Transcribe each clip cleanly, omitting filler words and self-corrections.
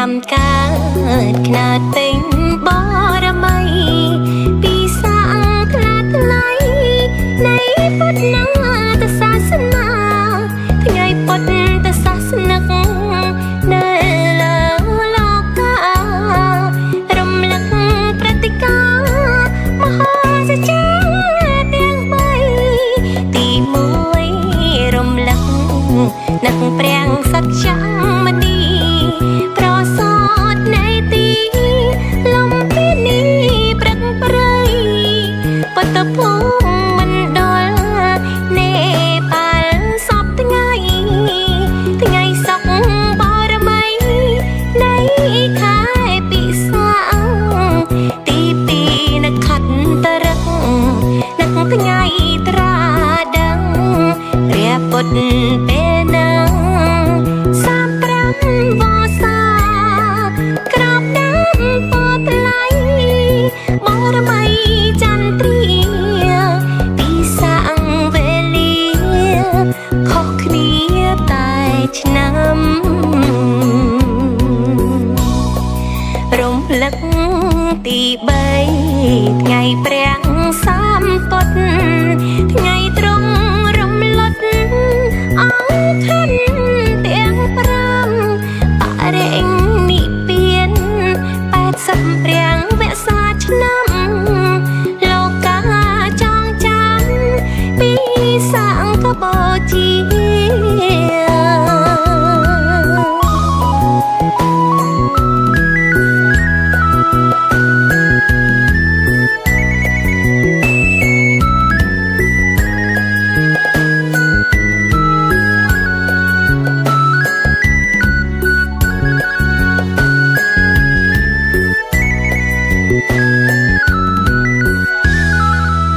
5កើតខ្នាតពេញបរមីពីសាំងថ្លាថ្លៃនៃពុទ្ធនាទសាសនាថ្ងៃពុទ្ធសាសនិកនៅលើលោកការំលឹកព្រឹត្តិការណ៍មហាសច្ចៈទាំង3ទី1រំលឹកនឹកព្រះសច្ចៈមនីប្រសោតនៃទីលំពីនេះព្រឹកព្រៃពុទ្ធភូមិមណ្ឌលនេប៉ាល់សពថ្ងៃសុខបរមីនៃខែពិសាទី2នៅខត្តរឹកនឹកថ្ងៃត្រាដឹងព្រះពុទ្ធពេលនឹង35វស្សាក្រាបដើមពោធិ៍ថ្លៃបរមីចន្ទ្រាពីសាំងវេលាខុសគ្នាតែឆ្នាំរំលឹកទី3ថ្ងៃព្រះសម្ពុទ្ធថ្ងៃត្រង់រំលត់អង្គខណ្ឌទាំង5បរិនិព្វាន80ព្រះវស្សាឆ្នាំលោកកាចងចាំពីសង្ឃបូជា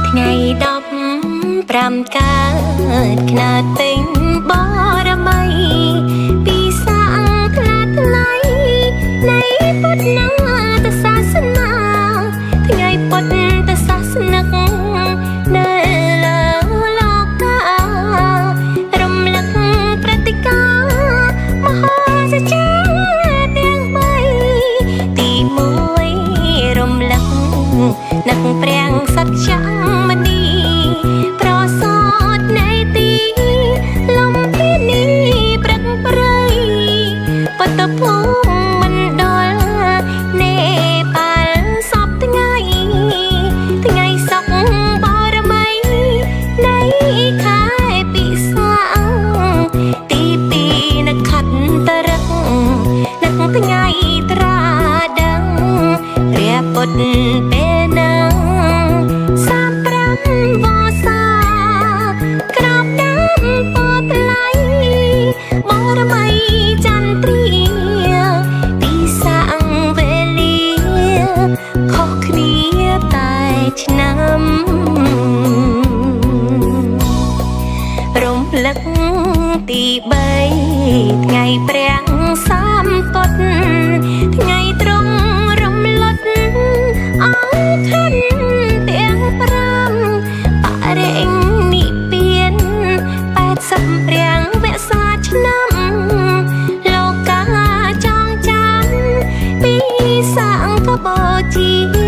ថ្ងៃ15កើតខ្នាតពេញបរមីពីសាំងថ្លាថ្លៃនៃពុទ្ធនាទសាសនាថ្ងៃពុទ្ធសាសនិកនៅលើលោកការំលឹកព្រឹត្តិការណ៍មហាសច្ចៈទាំង3ទី1រំលឹកនឹកព្រះសច្ចៈមនីប្រសោតនៃទីលំពីនេះព្រឹកព្រៃពុទ្ធភូមិមណ្ឌលនេប៉ាល់សពថ្ងៃសុខបរមីនៃខែពិសាទី2នៅខត្តរឹកនឹកថ្ងៃត្រាដឹងព្រះពុទ្ធពេលនឹង35វស្សាក្រាបដើមពោធិ៍ថ្លៃបរមីចន្ទ្រាពីសាំងវេលាខុសគ្នាតែឆ្នាំរំលឹកទី3ថ្ងៃព្រះសម្ពុទ្ធថ្ងៃត្រង់រំលត់អង្គខណ្ឌទាំង5បរិនិព្វាន80ព្រះវស្សាឆ្នាំលោកកាចងចាំពីសង្ឃបូជា